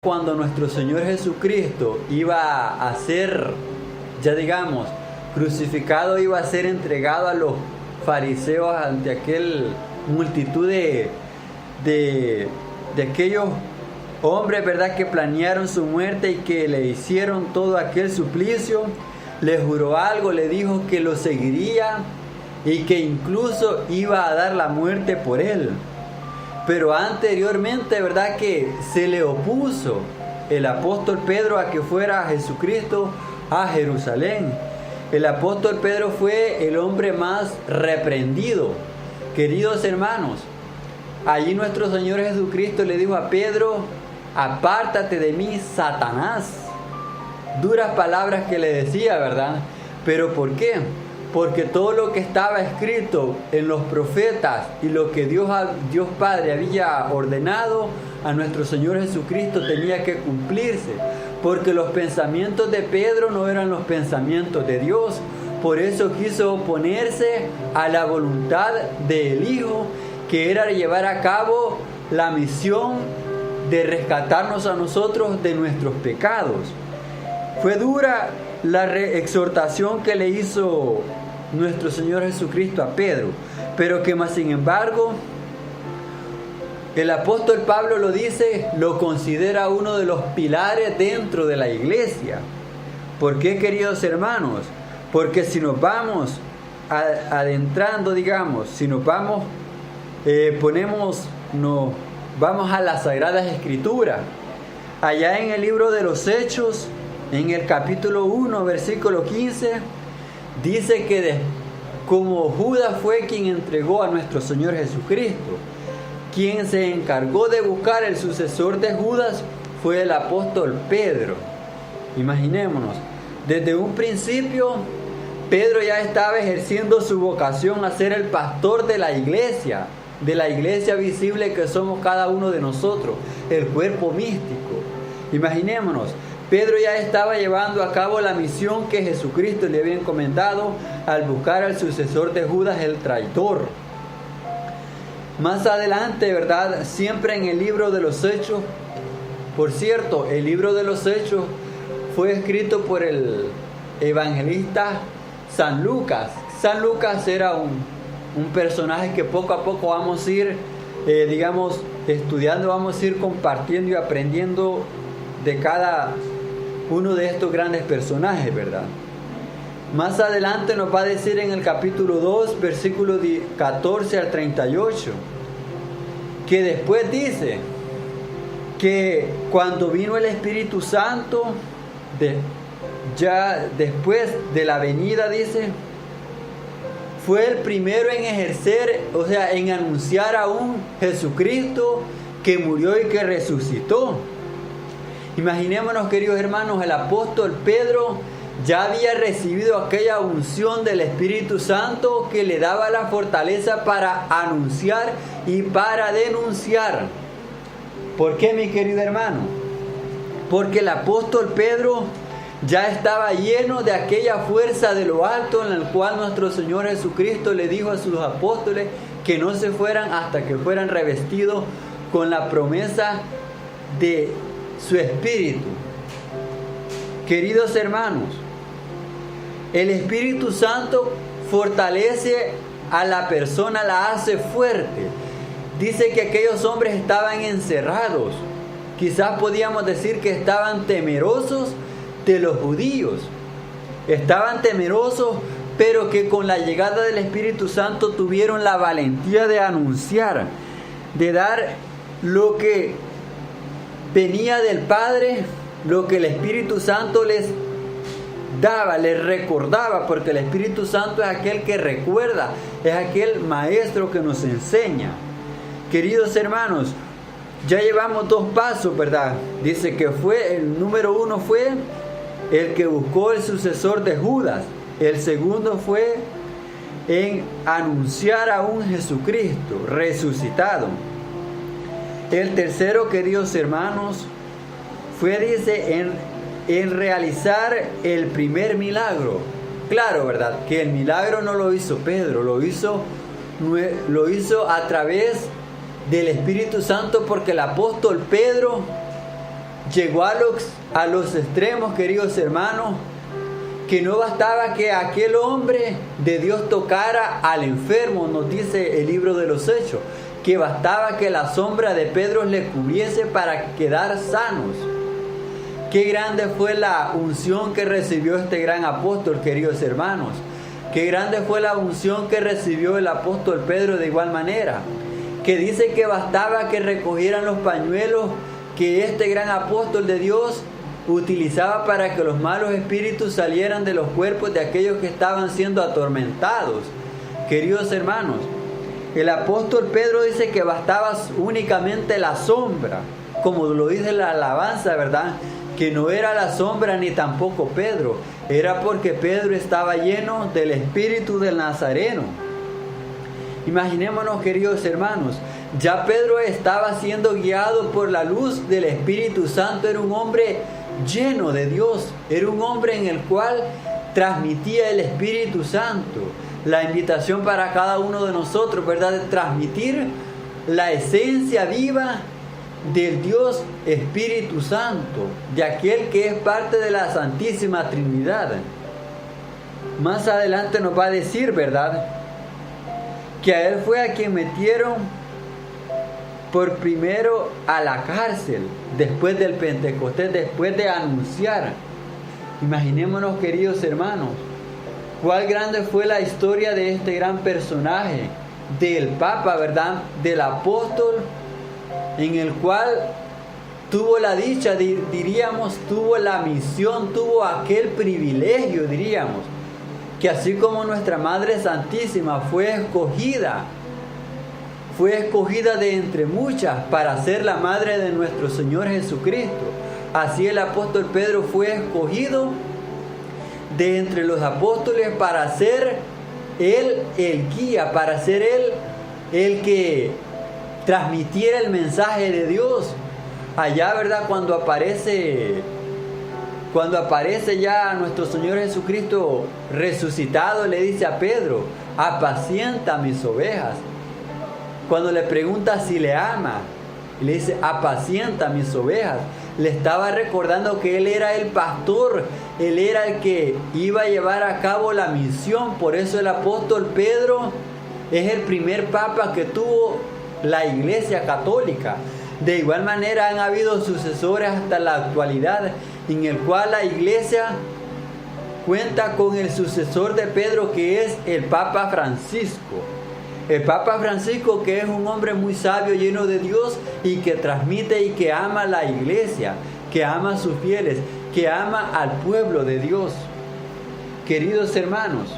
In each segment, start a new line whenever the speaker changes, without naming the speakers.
Cuando nuestro Señor Jesucristo iba a ser, ya digamos, crucificado, iba a ser entregado a los fariseos ante aquel multitud de aquellos hombres, ¿verdad?, que planearon su muerte y que le hicieron todo aquel suplicio, le juró algo, le dijo que lo seguiría y que incluso iba a dar la muerte por él. Pero anteriormente, ¿verdad?, que se le opuso el apóstol Pedro a que fuera Jesucristo a Jerusalén. El apóstol Pedro fue el hombre más reprendido. Queridos hermanos, allí nuestro Señor Jesucristo le dijo a Pedro: apártate de mí, Satanás. Duras palabras que le decía, ¿verdad? ¿Pero por qué? Porque todo lo que estaba escrito en los profetas y lo que Dios Padre había ordenado a nuestro Señor Jesucristo tenía que cumplirse. Porque los pensamientos de Pedro no eran los pensamientos de Dios. Por eso quiso oponerse a la voluntad del Hijo, que era llevar a cabo la misión de rescatarnos a nosotros de nuestros pecados. Fue dura la exhortación que le hizo nuestro Señor Jesucristo a Pedro, pero que más sin embargo el apóstol Pablo lo dice, lo considera uno de los pilares dentro de la iglesia. ¿Por qué, queridos hermanos? Porque si nos vamos adentrando, digamos, si nos vamos vamos a las Sagradas Escrituras, allá en el libro de los Hechos, en el capítulo 1, versículo 15, dice que como Judas fue quien entregó a nuestro Señor Jesucristo, quien se encargó de buscar el sucesor de Judas fue el apóstol Pedro. Imaginémonos, desde un principio Pedro ya estaba ejerciendo su vocación a ser el pastor de la iglesia visible que somos cada uno de nosotros, el cuerpo místico. Imaginémonos, Pedro ya estaba llevando a cabo la misión que Jesucristo le había encomendado al buscar al sucesor de Judas, el traidor. Más adelante, ¿verdad?, siempre en el libro de los Hechos, por cierto, el libro de los Hechos fue escrito por el evangelista San Lucas. San Lucas era un personaje que poco a poco vamos a ir, estudiando, vamos a ir compartiendo y aprendiendo de cada uno de estos grandes personajes, ¿verdad? Más adelante nos va a decir en el capítulo 2, versículos 14 al 38, que después dice que cuando vino el Espíritu Santo, ya después de la venida, dice, fue el primero en ejercer, en anunciar a un Jesucristo que murió y que resucitó. Imaginémonos, queridos hermanos, el apóstol Pedro ya había recibido aquella unción del Espíritu Santo que le daba la fortaleza para anunciar y para denunciar. ¿Por qué, mi querido hermano? Porque el apóstol Pedro ya estaba lleno de aquella fuerza de lo alto en la cual nuestro Señor Jesucristo le dijo a sus apóstoles que no se fueran hasta que fueran revestidos con la promesa de su Espíritu. Queridos hermanos, el Espíritu Santo fortalece a la persona, la hace fuerte. Dice que aquellos hombres estaban encerrados. Quizás podíamos decir que estaban temerosos de los judíos. Estaban temerosos, pero que con la llegada del Espíritu Santo tuvieron la valentía de anunciar, de dar lo que venía del Padre, lo que el Espíritu Santo les daba, les recordaba, porque el Espíritu Santo es aquel que recuerda, es aquel maestro que nos enseña. Queridos hermanos, ya llevamos 2 pasos, ¿verdad? Dice que el número 1 fue el que buscó el sucesor de Judas. El segundo fue en anunciar a un Jesucristo resucitado. El tercero, queridos hermanos, fue, dice, en realizar el primer milagro. Claro, ¿verdad?, que el milagro no lo hizo Pedro, lo hizo a través del Espíritu Santo, porque el apóstol Pedro llegó a los extremos, queridos hermanos, que no bastaba que aquel hombre de Dios tocara al enfermo, nos dice el libro de los Hechos, que bastaba que la sombra de Pedro le cubriese para quedar sanos. Qué grande fue la unción que recibió este gran apóstol, queridos hermanos. Qué grande fue la unción que recibió el apóstol Pedro de igual manera, que dice que bastaba que recogieran los pañuelos que este gran apóstol de Dios utilizaba para que los malos espíritus salieran de los cuerpos de aquellos que estaban siendo atormentados. Queridos hermanos, el apóstol Pedro dice que bastaba únicamente la sombra, como lo dice la alabanza, ¿verdad? Que no era la sombra ni tampoco Pedro, era porque Pedro estaba lleno del espíritu del Nazareno. Imaginémonos, queridos hermanos, ya Pedro estaba siendo guiado por la luz del Espíritu Santo, era un hombre lleno de Dios, era un hombre en el cual transmitía el Espíritu Santo. La invitación para cada uno de nosotros, ¿verdad?, de transmitir la esencia viva del Dios Espíritu Santo, de aquel que es parte de la Santísima Trinidad. Más adelante nos va a decir, ¿verdad?, que a él fue a quien metieron por primero a la cárcel, después del Pentecostés, después de anunciar. Imaginémonos, queridos hermanos, cuál grande fue la historia de este gran personaje, del Papa, ¿verdad?, del apóstol, en el cual tuvo la dicha, diríamos, tuvo la misión, tuvo aquel privilegio, diríamos, que así como nuestra Madre Santísima fue escogida de entre muchas para ser la madre de nuestro Señor Jesucristo, así el apóstol Pedro fue escogido de entre los apóstoles para ser él el guía, para ser él el que transmitiera el mensaje de Dios. Allá, ¿verdad?, cuando aparece ya nuestro Señor Jesucristo resucitado, le dice a Pedro: apacienta mis ovejas. Cuando le pregunta si le ama, le dice: apacienta mis ovejas. Le estaba recordando que él era el pastor, él era el que iba a llevar a cabo la misión. Por eso el apóstol Pedro es el primer papa que tuvo la Iglesia Católica. De igual manera han habido sucesores hasta la actualidad, en el cual la Iglesia cuenta con el sucesor de Pedro, que es el Papa Francisco. El Papa Francisco, que es un hombre muy sabio, lleno de Dios, y que transmite y que ama a la Iglesia, que ama a sus fieles, que ama al pueblo de Dios. Queridos hermanos,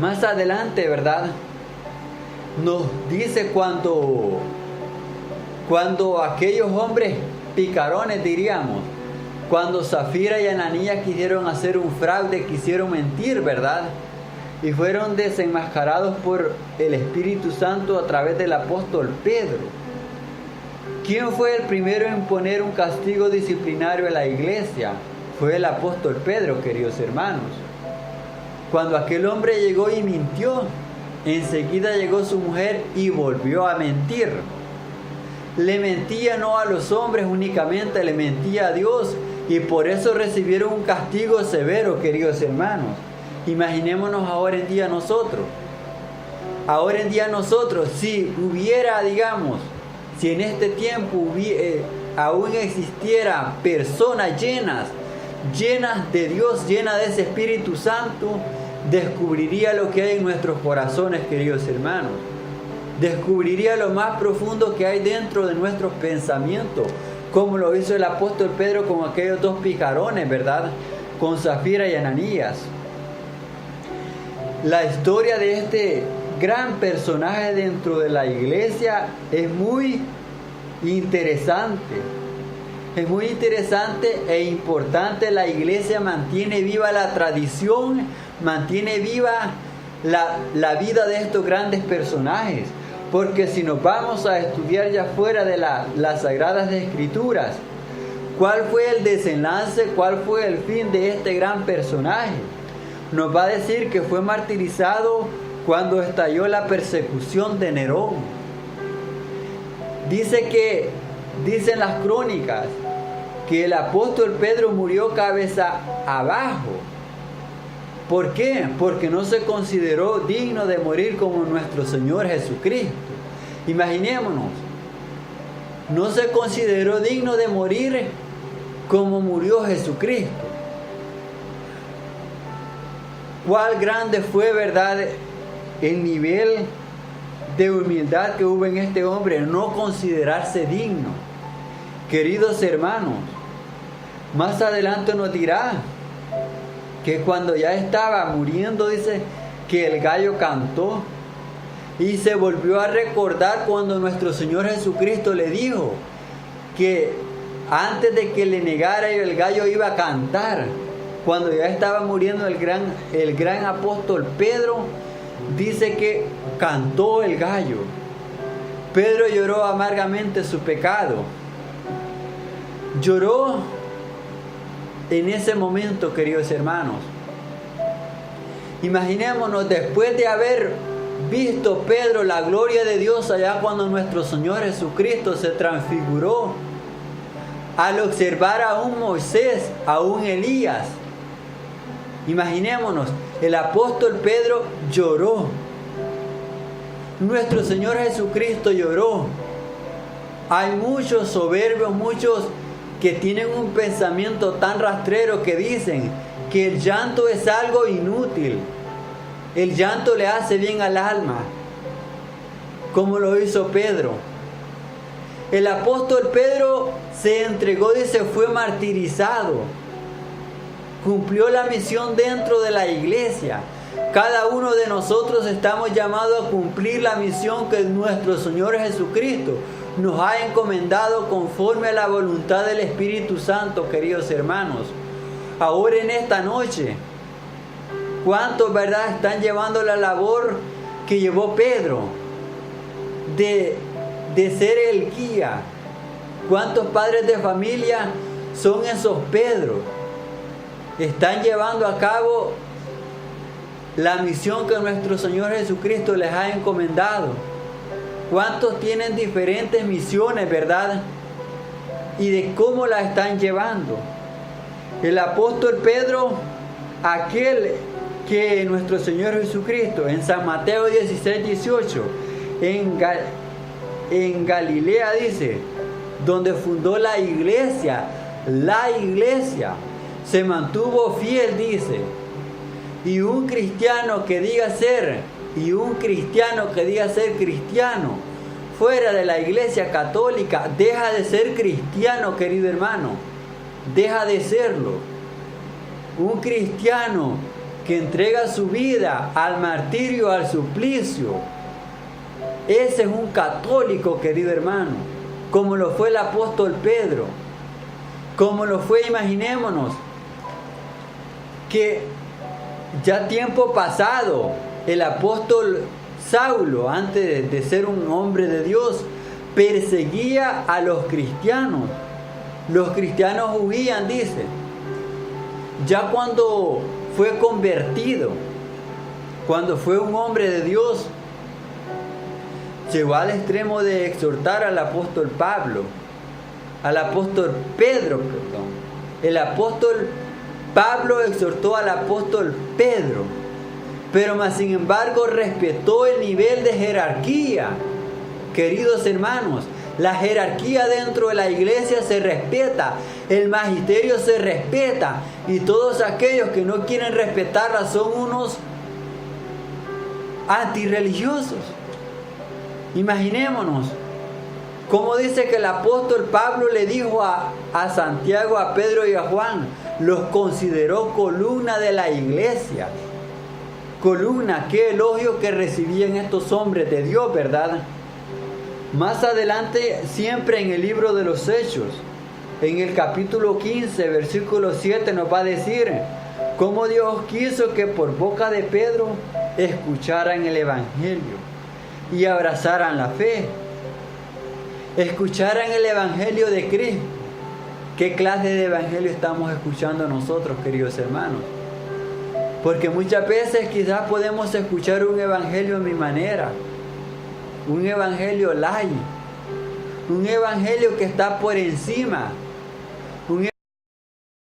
más adelante, ¿verdad?, nos dice cuando aquellos hombres picarones, diríamos, cuando Zafira y Ananías quisieron hacer un fraude, quisieron mentir, ¿verdad?, y fueron desenmascarados por el Espíritu Santo a través del apóstol Pedro. ¿Quién fue el primero en poner un castigo disciplinario a la iglesia? Fue el apóstol Pedro, queridos hermanos. Cuando aquel hombre llegó y mintió, enseguida llegó su mujer y volvió a mentir. Le mentía no a los hombres únicamente, le mentía a Dios, y por eso recibieron un castigo severo, queridos hermanos. Imaginémonos ahora en día nosotros. Ahora en día nosotros, si hubiera, digamos, si en este tiempo aún existiera personas llenas de Dios, llenas de ese Espíritu Santo, descubriría lo que hay en nuestros corazones, queridos hermanos. Descubriría lo más profundo que hay dentro de nuestros pensamientos, como lo hizo el apóstol Pedro con aquellos dos picarones, ¿verdad?, con Zafira y Ananías. La historia de este gran personaje dentro de la iglesia es muy interesante. Es muy interesante e importante. La iglesia mantiene viva la tradición, mantiene viva la vida de estos grandes personajes. Porque si nos vamos a estudiar ya fuera de las Sagradas Escrituras, ¿cuál fue el desenlace? ¿Cuál fue el fin de este gran personaje? Nos va a decir que fue martirizado cuando estalló la persecución de Nerón. Dicen las crónicas que el apóstol Pedro murió cabeza abajo. ¿Por qué? Porque no se consideró digno de morir como nuestro Señor Jesucristo. Imaginémonos, no se consideró digno de morir como murió Jesucristo. Cuál grande fue, ¿verdad?, el nivel de humildad que hubo en este hombre, no considerarse digno. Queridos hermanos, más adelante nos dirá que cuando ya estaba muriendo, dice que el gallo cantó y se volvió a recordar cuando nuestro Señor Jesucristo le dijo que antes de que le negara el gallo iba a cantar. Cuando ya estaba muriendo el gran apóstol Pedro, dice que cantó el gallo. Pedro lloró amargamente su pecado. Lloró en ese momento, queridos hermanos. Imaginémonos, después de haber visto Pedro la gloria de Dios allá cuando nuestro Señor Jesucristo se transfiguró, al observar a un Moisés, a un Elías, imaginémonos, el apóstol Pedro lloró. Nuestro Señor Jesucristo lloró. Hay muchos soberbios, muchos que tienen un pensamiento tan rastrero que dicen que el llanto es algo inútil. El llanto le hace bien al alma, como lo hizo Pedro. El apóstol Pedro se entregó y se fue martirizado. Cumplió la misión dentro de la iglesia. Cada uno de nosotros estamos llamados a cumplir la misión que nuestro Señor Jesucristo nos ha encomendado conforme a la voluntad del Espíritu Santo, queridos hermanos. Ahora en esta noche, ¿cuántos, verdad, están llevando la labor que llevó Pedro de ser el guía? ¿Cuántos padres de familia son esos Pedros? Están llevando a cabo la misión que nuestro Señor Jesucristo les ha encomendado. ¿Cuántos tienen diferentes misiones, verdad? Y de cómo la están llevando. El apóstol Pedro, aquel que nuestro Señor Jesucristo, en San Mateo 16:18, en Galilea dice, donde fundó la iglesia, se mantuvo fiel, dice. Y un cristiano que diga ser cristiano fuera de la iglesia católica, deja de ser cristiano, querido hermano. Deja de serlo. Un cristiano que entrega su vida al martirio, al suplicio, ese es un católico, querido hermano, como lo fue el apóstol Pedro, como lo fue, imaginémonos, que ya tiempo pasado, el apóstol Saulo, antes de ser un hombre de Dios, perseguía a los cristianos. Los cristianos huían, dice. Ya cuando fue convertido, cuando fue un hombre de Dios, llegó al extremo de exhortar al apóstol Pedro. El apóstol Pablo exhortó al apóstol Pedro, pero más sin embargo respetó el nivel de jerarquía. Queridos hermanos, la jerarquía dentro de la iglesia se respeta, el magisterio se respeta, y todos aquellos que no quieren respetarla son unos antirreligiosos. Imaginémonos, como dice que el apóstol Pablo le dijo a Santiago, a Pedro y a Juan, los consideró columna de la iglesia. Columna, qué elogio que recibían estos hombres de Dios, ¿verdad? Más adelante, siempre en el libro de los Hechos, en el capítulo 15, versículo 7, nos va a decir cómo Dios quiso que por boca de Pedro escucharan el Evangelio y abrazaran la fe. Escucharan el Evangelio de Cristo. ¿Qué clase de Evangelio estamos escuchando nosotros, queridos hermanos? Porque muchas veces quizás podemos escuchar un Evangelio a mi manera, un Evangelio light, un Evangelio que está por encima